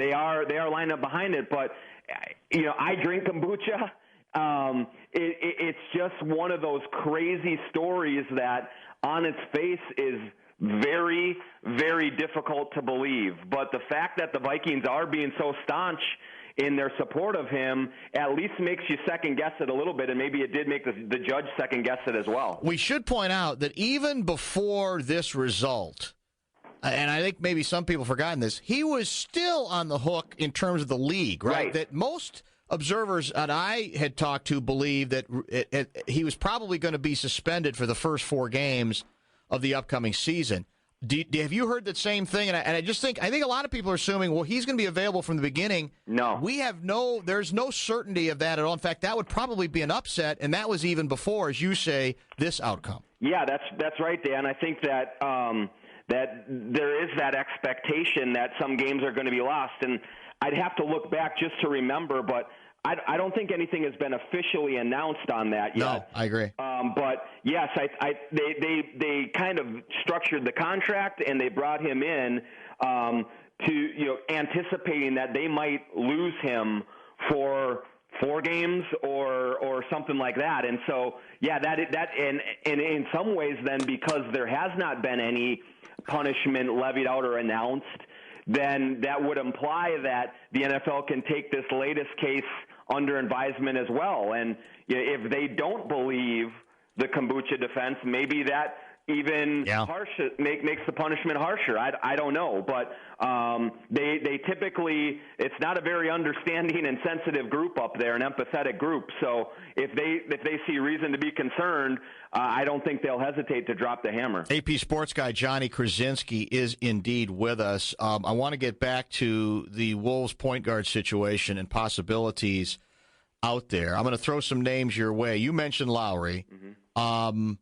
They are lined up behind it, but I drink kombucha. It's just one of those crazy stories that on its face is very, very difficult to believe. But the fact that the Vikings are being so staunch in their support of him at least makes you second-guess it a little bit, and maybe it did make the judge second-guess it as well. We should point out that even before this result, and I think maybe some people have forgotten this, he was still on the hook in terms of the league, right? That most observers that I had talked to believe that he was probably going to be suspended for the first 4 games of the upcoming season. Have you heard that same thing? And I think a lot of people are assuming, well, he's going to be available from the beginning. No. There's no certainty of that at all. In fact, that would probably be an upset, and that was even before, as you say, this outcome. Yeah, that's right, Dan. I think that that there is that expectation that some games are going to be lost. And I'd have to look back just to remember, but I don't think anything has been officially announced on that yet. No, I agree. But yes, they kind of structured the contract and they brought him in to anticipating that they might lose him for 4 games or something like that. And so and in some ways then, because there has not been any punishment levied out or announced, then that would imply that the NFL can take this latest case under advisement as well. And if they don't believe the kombucha defense, maybe that even makes the punishment harsher. I don't know, but they typically, it's not a very understanding and sensitive group up there, an empathetic group. So if they see reason to be concerned, I don't think they'll hesitate to drop the hammer. AP sports guy Johnny Krasinski is indeed with us. I want to get back to the Wolves point guard situation and possibilities out there. I'm going to throw some names your way. You mentioned Lowry. Mm-hmm.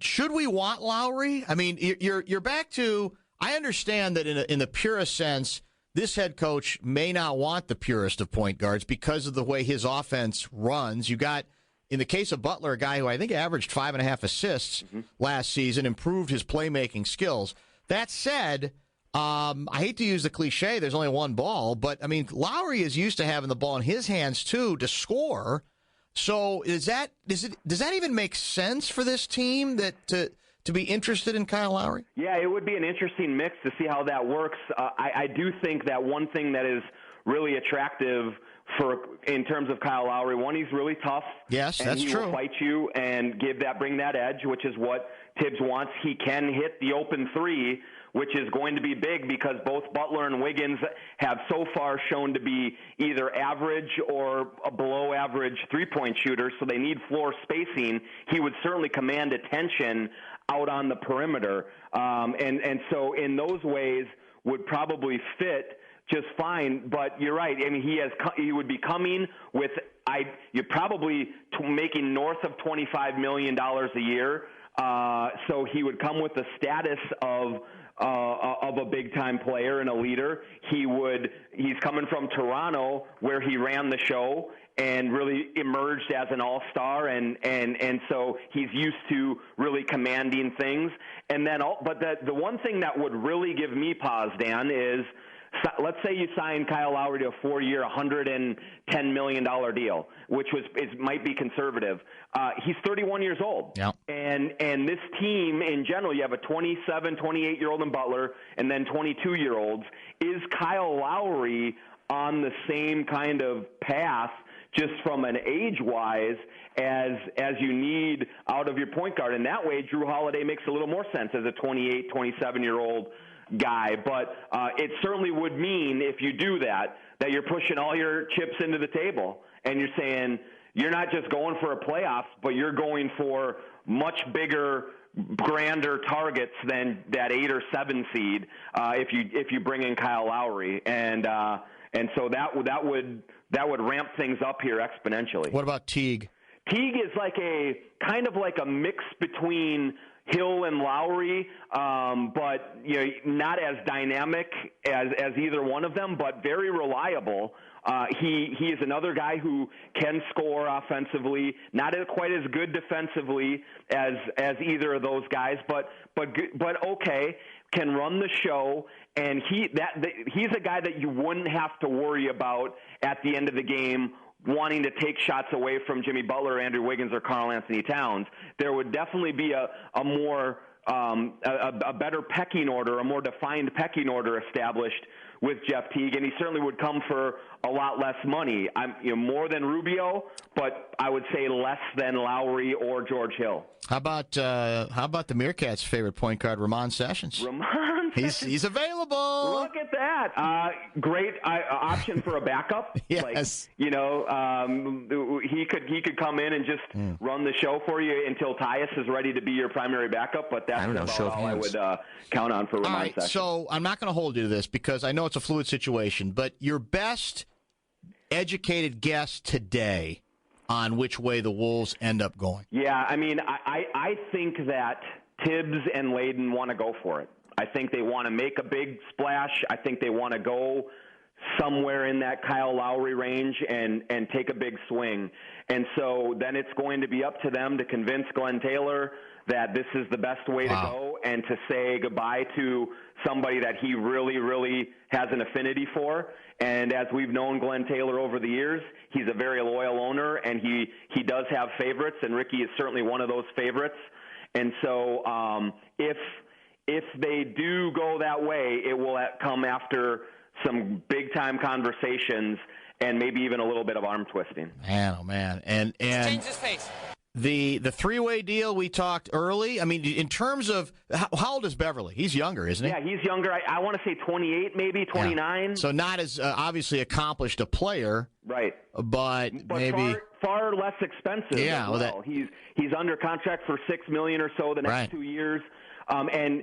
Should we want Lowry? I mean, you're back to, I understand that in the purest sense, this head coach may not want the purest of point guards because of the way his offense runs. You got, in the case of Butler, a guy who I think averaged 5.5 assists last season, improved his playmaking skills. That said, I hate to use the cliche, there's only one ball, but, I mean, Lowry is used to having the ball in his hands, too, to score. So does that even make sense for this team to be interested in Kyle Lowry? Yeah, it would be an interesting mix to see how that works. I do think that one thing that is really attractive in terms of Kyle Lowry, one, he's really tough. Yes, that's true. And he will fight you and bring that edge, which is what Tibbs wants. He can hit the open three, which is going to be big because both Butler and Wiggins have so far shown to be either average or a below-average three-point shooters, so they need floor spacing. He would certainly command attention out on the perimeter. And so in those ways would probably fit just fine. But you're right. I mean, he would be coming with you're probably making north of $25 million a year. So he would come with the status of a big-time player and a leader. He's coming from Toronto, where he ran the show and really emerged as an all-star, and so he's used to really commanding things. And then, but the one thing that would really give me pause, Dan, is let's say you sign Kyle Lowry to a 4-year, $110 million deal, which might be conservative. He's 31 years old. Yep. And this team in general, you have a 27, 28-year-old in Butler and then 22-year-olds. Is Kyle Lowry on the same kind of path just from an age-wise as you need out of your point guard? And that way, Drew Holiday makes a little more sense as a 28, 27-year-old guy. But it certainly would mean, if you do that you're pushing all your chips into the table and you're saying you're not just going for a playoffs, but you're going for much bigger, grander targets than that 8 or 7 seed if you bring in Kyle Lowry. And so that would ramp things up here exponentially. What about Teague? Teague is kind of like a mix between Hill and Lowry, but not as dynamic as either one of them, but very reliable. He is another guy who can score offensively, not quite as good defensively as either of those guys, but okay. can run the show, and he's a guy that you wouldn't have to worry about at the end of the game wanting to take shots away from Jimmy Butler, Andrew Wiggins, or Karl Anthony Towns. There would definitely be a more a better pecking order, a more defined pecking order established with Jeff Teague, and he certainly would come for a lot less money. More than Rubio, but I would say less than Lowry or George Hill. How about the Meerkats' favorite point guard, Ramon Sessions? Ramon Sessions. He's available. Look at that. Great option for a backup. Yes. He could come in and just run the show for you until Tyus is ready to be your primary backup, but that's about all I would count on for Ramon Sessions. So I'm not going to hold you to this because I know it's a fluid situation, but your best educated guess today on which way the Wolves end up going? Yeah, I think that Tibbs and Layden want to go for it. I think they want to make a big splash. I think they want to go somewhere in that Kyle Lowry range and take a big swing. And so then it's going to be up to them to convince Glenn Taylor that this is the best way to go and to say goodbye to somebody that he really, really has an affinity for. And as we've known Glenn Taylor over the years, he's a very loyal owner, and he does have favorites, and Ricky is certainly one of those favorites. And so if they do go that way, it will come after some big-time conversations and maybe even a little bit of arm twisting. Man, oh, man. And change his face. The three-way deal we talked early, in terms of how old is Beverly? He's younger, isn't he? Yeah, he's younger. I want to say 28, maybe 29. Yeah. So not as obviously accomplished a player, right? But maybe far less expensive. Yeah, as well. He's under contract for $6 million or so the next 2 years. And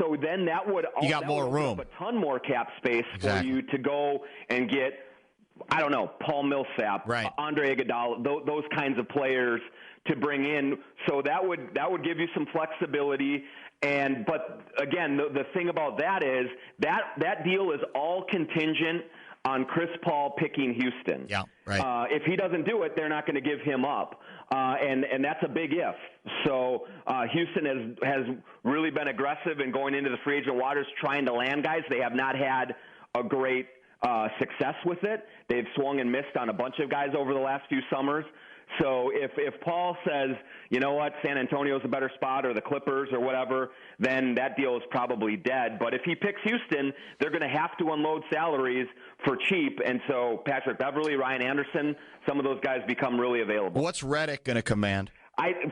so then that would you got more room, a ton more cap space for you to go and get, I don't know, Paul Millsap, Andre Iguodala, those kinds of players to bring in. So that would give you some flexibility. But again, the thing about that is that deal is all contingent on Chris Paul picking Houston. Yeah, right. If he doesn't do it, they're not going to give him up. And that's a big if. So Houston has really been aggressive in going into the free agent waters trying to land guys. They have not had a great success with it. They've swung and missed on a bunch of guys over the last few summers. So if Paul says, you know what, San Antonio's a better spot, or the Clippers or whatever, then that deal is probably dead. But if he picks Houston, they're going to have to unload salaries for cheap. And so Patrick Beverly, Ryan Anderson, some of those guys become really available. What's Redick going to command?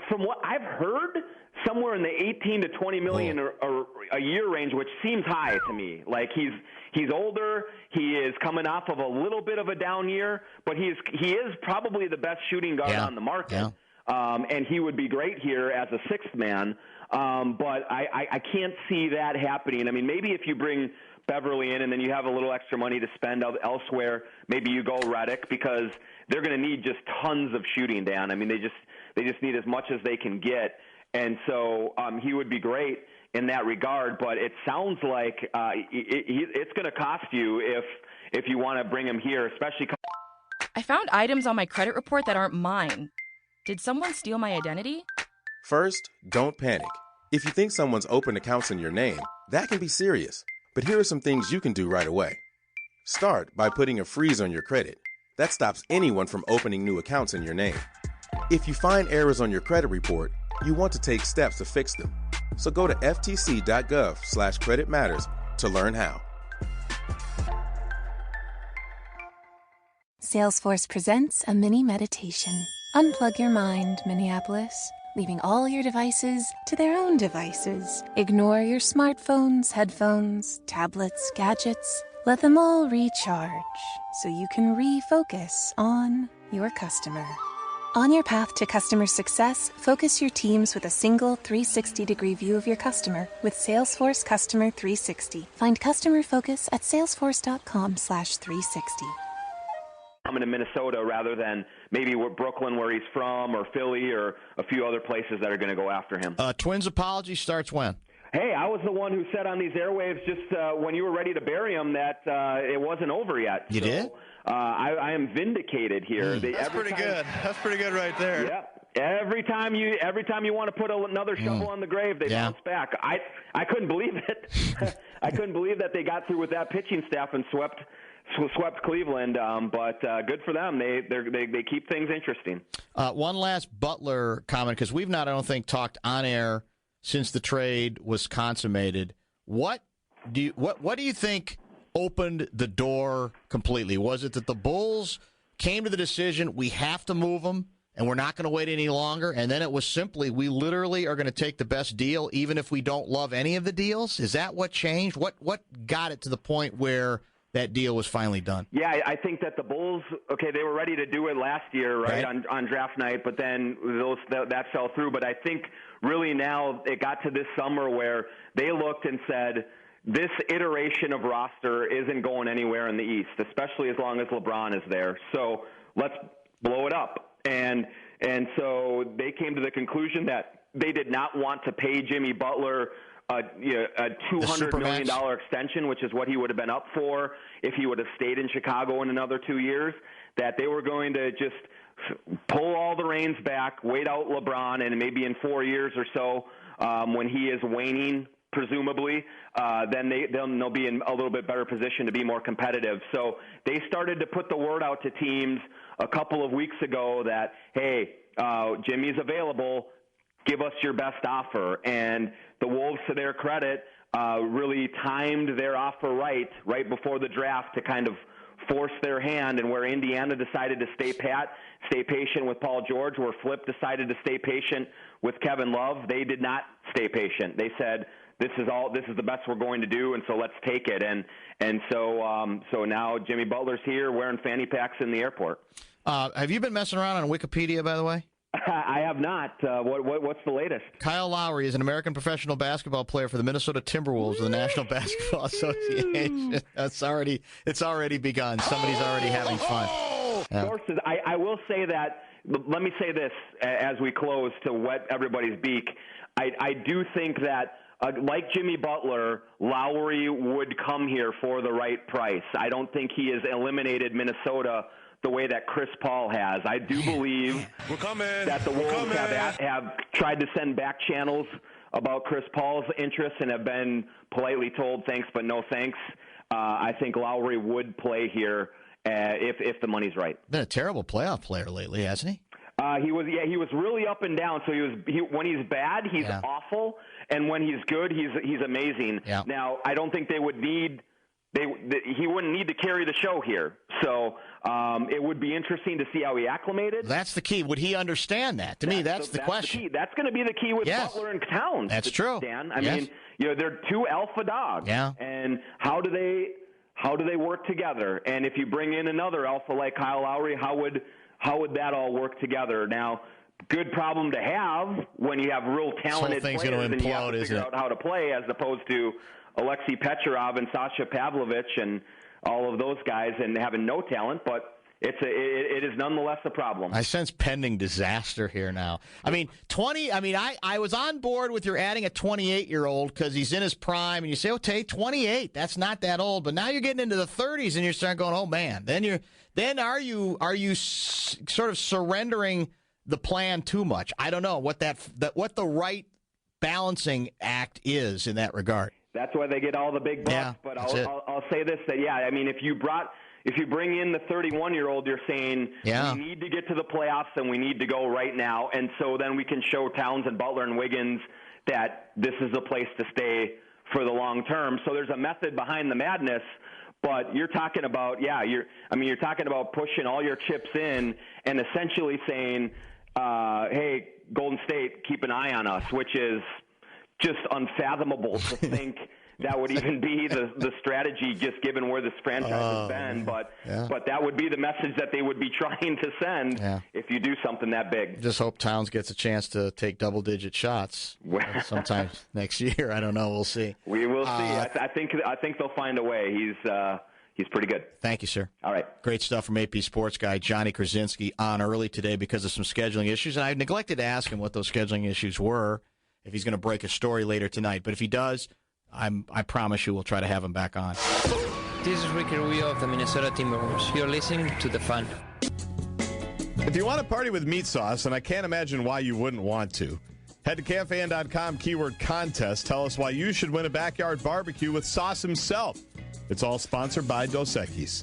From what I've heard, somewhere in the 18 to 20 million or a year range, which seems high to me. Like he's older, he is coming off of a little bit of a down year, but he is probably the best shooting guard on the market. Yeah. And he would be great here as a sixth man. But I can't see that happening. Maybe if you bring Beverly in and then you have a little extra money to spend elsewhere, maybe you go Redick, because they're going to need just tons of shooting, Dan. They just need as much as they can get. And so he would be great in that regard, but it sounds like it's going to cost you if you want to bring him here, especially. I found items on my credit report that aren't mine. Did someone steal my identity? First, don't panic. If you think someone's opened accounts in your name, that can be serious. But here are some things you can do right away. Start by putting a freeze on your credit. That stops anyone from opening new accounts in your name. If you find errors on your credit report, you want to take steps to fix them. So go to ftc.gov/creditmatters to learn how. Salesforce presents a mini meditation. Unplug your mind, Minneapolis, leaving all your devices to their own devices. Ignore your smartphones, headphones, tablets, gadgets. Let them all recharge so you can refocus on your customer. On your path to customer success, focus your teams with a single 360-degree view of your customer with Salesforce Customer 360. Find customer focus at salesforce.com/360. Coming to Minnesota rather than maybe Brooklyn, where he's from, or Philly, or a few other places that are going to go after him. Twins apology starts when? Hey, I was the one who said on these airwaves just when you were ready to bury him that it wasn't over yet. You did? I am vindicated here. That's pretty good. That's pretty good right there. Yep. Every time you want to put another shovel on the grave, they bounce back. I couldn't believe it. I couldn't believe that they got through with that pitching staff and swept Cleveland. But good for them. They keep things interesting. One last Butler comment, because we've not, I don't think, talked on air since the trade was consummated. What do you think opened the door completely? Was it that the Bulls came to the decision we have to move him and we're not going to wait any longer, and then it was simply we literally are going to take the best deal even if we don't love any of the deals? Is that what changed? What got it to the point where that deal was finally done? Yeah, I think that the Bulls, they were ready to do it last year, right? On draft night, but then that fell through. But I think really now it got to this summer where they looked and said, this iteration of roster isn't going anywhere in the East, especially as long as LeBron is there. So let's blow it up. And so they came to the conclusion that they did not want to pay Jimmy Butler a $200 million extension, which is what he would have been up for if he would have stayed in Chicago in another 2 years, that they were going to just pull all the reins back, wait out LeBron, and maybe in 4 years or so when he is waning, presumably, then they'll be in a little bit better position to be more competitive. So they started to put the word out to teams a couple of weeks ago that, hey, Jimmy's available, give us your best offer. And the Wolves, to their credit, really timed their offer right before the draft to kind of force their hand, and where Indiana decided to stay patient with Paul George, where Flip decided to stay patient with Kevin Love, they did not stay patient. They said, this is the best we're going to do, and so let's take it. And so now Jimmy Butler's here wearing fanny packs in the airport. Have you been messing around on Wikipedia, by the way? I have not. What's the latest? Kyle Lowry is an American professional basketball player for the Minnesota Timberwolves of the National Basketball Association. It's already begun. Somebody's already having fun. Sources. I will say that. Let me say this as we close to wet everybody's beak. I do think that, like Jimmy Butler, Lowry would come here for the right price. I don't think he has eliminated Minnesota the way that Chris Paul has. I do believe that the Wolves have tried to send back channels about Chris Paul's interests and have been politely told thanks but no thanks. I think Lowry would play here if the money's right. Been a terrible playoff player lately, hasn't he? He was really up and down. So when he's bad, he's awful, and when he's good, he's amazing. Yeah. Now, I don't think he wouldn't need to carry the show here. So it would be interesting to see how he acclimated. That's the key. Would he understand that? To me, that's the question. The key. That's going to be the key with Butler and Towns. That's true, Dan. I mean, they're two alpha dogs. Yeah. And how do they work together? And if you bring in another alpha like Kyle Lowry, how would that all work together? Now, good problem to have when you have real talented players and you have to figure out how to play, as opposed to Alexei Petrov and Sasha Pavlovich and all of those guys and having no talent, but it is nonetheless a problem. I sense pending disaster here now. I mean, I was on board with your adding a 28-year-old because he's in his prime, and you say, okay, 28, that's not that old, but now you're getting into the 30s and you're starting going, oh man, then are you sort of surrendering the plan too much? I don't know what the right balancing act is in that regard. That's why they get all the big bucks. Yeah, but I'll say this, that I mean, if you bring in the 31-year-old, you're saying we need to get to the playoffs and we need to go right now, and so then we can show Towns and Butler and Wiggins that this is a place to stay for the long term. So there's a method behind the madness. But you're talking about, you're talking about pushing all your chips in and essentially saying, hey, Golden State, keep an eye on us, which is just unfathomable to think that would even be the strategy, just given where this franchise has been. But that would be the message that they would be trying to send if you do something that big. Just hope Towns gets a chance to take double-digit shots sometime next year. I don't know. We'll see. We will see. I think they'll find a way. He's pretty good. Thank you, sir. All right. Great stuff from AP Sports guy Johnny Krasinski on early today because of some scheduling issues. And I neglected to ask him what those scheduling issues were, if he's going to break a story later tonight. But if he does, I promise you we'll try to have him back on. This is Ricky Rubio of the Minnesota Timberwolves. You're listening to The Fan. If you want to party with meat sauce, and I can't imagine why you wouldn't want to, head to CanFan.com, keyword contest. Tell us why you should win a backyard barbecue with Sauce himself. It's all sponsored by Dos Equis.